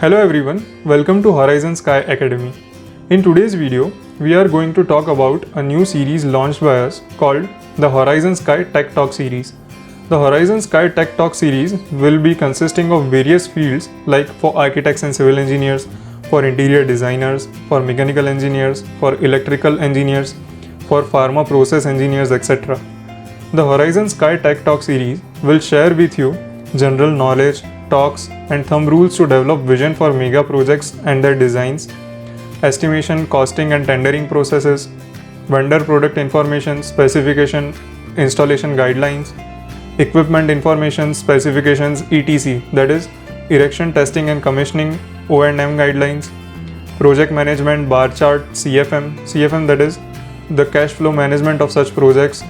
Hello everyone, welcome to Horizon Sky Academy. In today's video, we are going to talk about a new series launched by us called the Horizon Sky Tech Talk series. The Horizon Sky Tech Talk series will be consisting of various fields like for architects and civil engineers, for interior designers, for mechanical engineers, for electrical engineers, for pharma process engineers, etc. The Horizon Sky Tech Talk series will share with you general knowledge, talks, and thumb rules to develop vision for mega projects and their designs, estimation, costing, and tendering processes, vendor product information, specification, installation guidelines, equipment information, specifications, etc. That is, erection testing and commissioning, O&M guidelines, project management, bar chart, CFM that is, the cash flow management of such projects,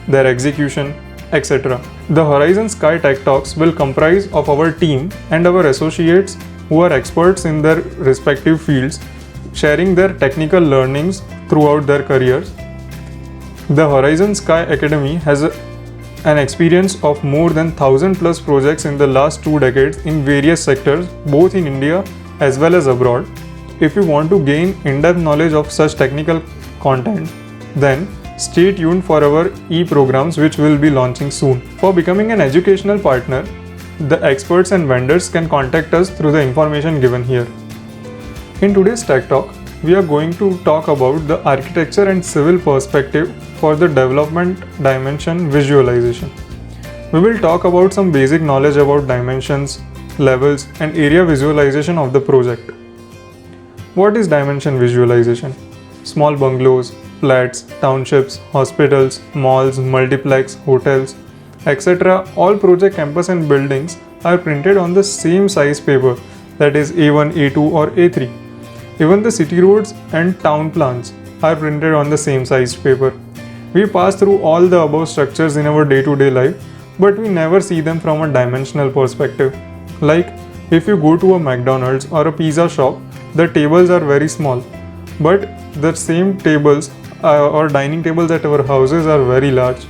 their execution, etc. The Horizon Sky Tech Talks will comprise of our team and our associates who are experts in their respective fields, sharing their technical learnings throughout their careers. The Horizon Sky Academy has an experience of more than 1000 plus projects in the last 2 decades in various sectors, both in India as well as abroad. If you want to gain in-depth knowledge of such technical content, then stay tuned for our e-programs which will be launching soon. For becoming an educational partner, the experts and vendors can contact us through the information given here. In today's Tech Talk, we are going to talk about the architecture and civil perspective for the development dimension visualization. We will talk about some basic knowledge about dimensions, levels, and area visualization of the project. What is dimension visualization? Small bungalows, flats, townships, hospitals, malls, multiplex, hotels, etc. All project campus and buildings are printed on the same size paper, that is A1, A2 or A3. Even the city roads and town plans are printed on the same size paper. We pass through all the above structures in our day-to-day life, but we never see them from a dimensional perspective. Like if you go to a McDonald's or a pizza shop, the tables are very small, but the same tables or dining tables at our houses are very large.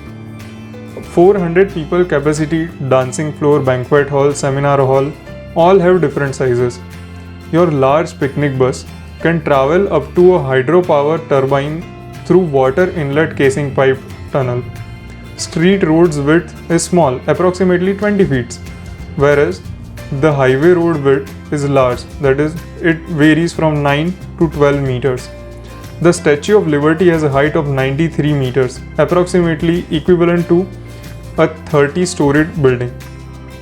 400 people capacity dancing floor, banquet hall, seminar hall, all have different sizes. Your large picnic bus can travel up to a hydropower turbine through water inlet casing pipe tunnel. Street road's width is small, approximately 20 feet, whereas the highway road width is large, that is, it varies from 9 to 12 meters. The Statue of Liberty has a height of 93 meters, approximately equivalent to a 30-storied building.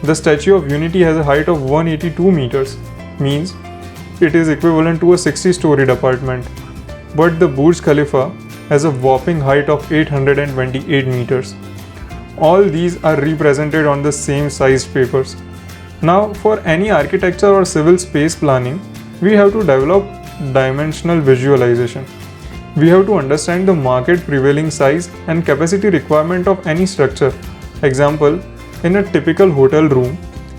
The Statue of Unity has a height of 182 meters, means it is equivalent to a 60-storied apartment. But the Burj Khalifa has a whopping height of 828 meters. All these are represented on the same sized papers. Now, for any architecture or civil space planning, we have to develop dimensional visualization. We have to understand the market prevailing size and capacity requirement of any structure. Example, in a typical hotel room,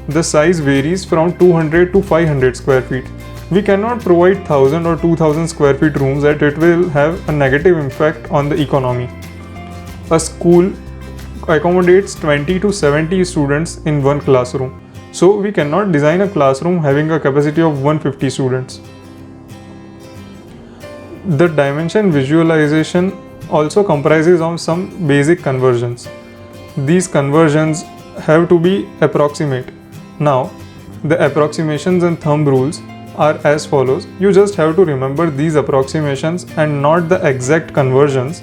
the size varies from 200 to 500 square feet. We cannot provide 1000 or 2000 square feet rooms that it will have a negative impact on the economy. A school accommodates 20 to 70 students in one classroom. So we cannot design a classroom having a capacity of 150 students. The dimension visualization also comprises of some basic conversions. These conversions have to be approximate. Now, the approximations and thumb rules are as follows. You just have to remember these approximations and not the exact conversions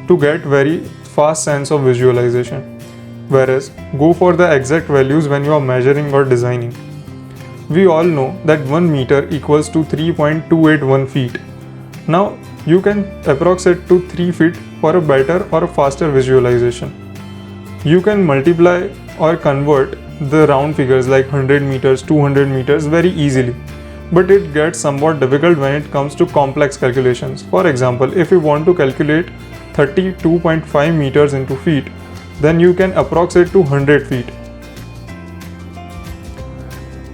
to get very fast sense of visualization. Whereas, go for the exact values when you are measuring or designing. We all know that 1 meter equals to 3.281 feet. Now, you can approximate to 3 feet for a better or a faster visualization. You can multiply or convert the round figures like 100 meters, 200 meters very easily. But it gets somewhat difficult when it comes to complex calculations. For example, if you want to calculate 32.5 meters into feet, then you can approximate to 100 feet.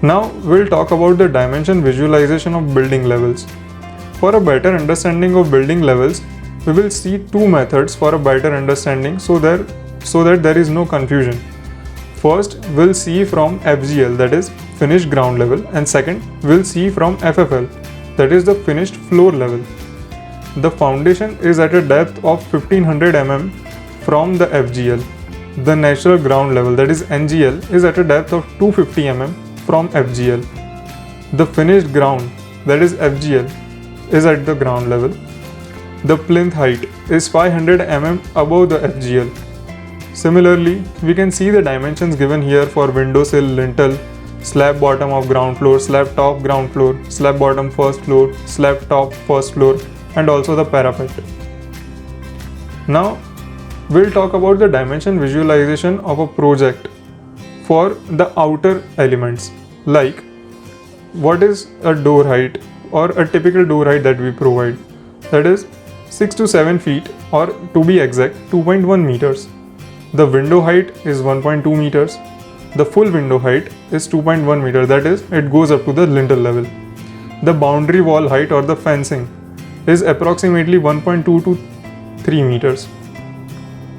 Now, we'll talk about the dimension visualization of building levels. For a better understanding of building levels, we will see two methods for a better understanding so that there is no confusion. First, we'll see from FGL, that is finished ground level, and second, we'll see from FFL, that is the finished floor level. The foundation is at a depth of 1500 mm from the FGL. The natural ground level, that is NGL, is at a depth of 250 mm from FGL. The finished ground, that is FGL, is at the ground level. The plinth height is 500 mm above the FGL. Similarly, we can see the dimensions given here for window sill, lintel, slab bottom of ground floor, slab top ground floor, slab bottom first floor, slab top first floor, and also the parapet. Now, we'll talk about the dimension visualization of a project for the outer elements, like what is a door height or a typical door height that we provide, that is 6 to 7 feet, or to be exact 2.1 meters. The window height is 1.2 meters. The full window height is 2.1 meters, that is, it goes up to the lintel level. The boundary wall height or the fencing is approximately 1.2 to 3 meters.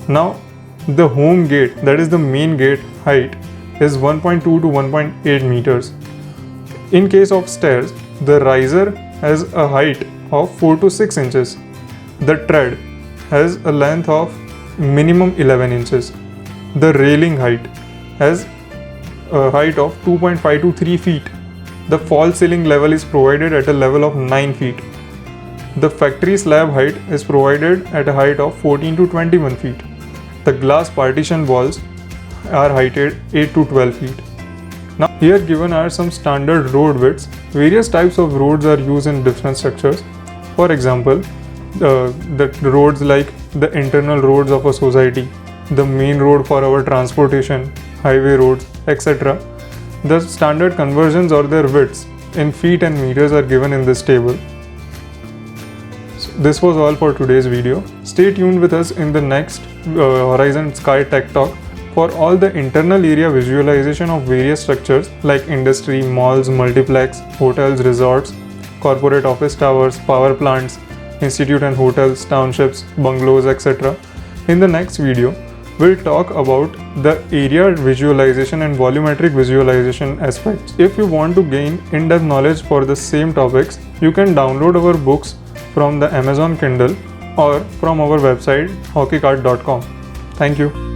Now, the home gate, that is the main gate height, is 1.2 to 1.8 meters. In case of stairs, the riser has a height of 4 to 6 inches. The tread has a length of minimum 11 inches. The railing height has a height of 2.5 to 3 feet. The false ceiling level is provided at a level of 9 feet. The factory slab height is provided at a height of 14 to 21 feet. The glass partition walls are heighted 8 to 12 feet. Now here given are some standard road widths. Various types of roads are used in different structures. For example, the roads like the internal roads of a society, the main road for our transportation, highway roads, etc. The standard conversions or their widths in feet and meters are given in this table. So this was all for today's video. Stay tuned with us in the next Horizon Sky Tech Talk for all the internal area visualization of various structures like industry, malls, multiplex, hotels, resorts, corporate office towers, power plants, institute and hotels, townships, bungalows, etc. In the next video, we'll talk about the area visualization and volumetric visualization aspects. If you want to gain in-depth knowledge for the same topics, you can download our books from the Amazon Kindle or from our website hockeycard.com. Thank you.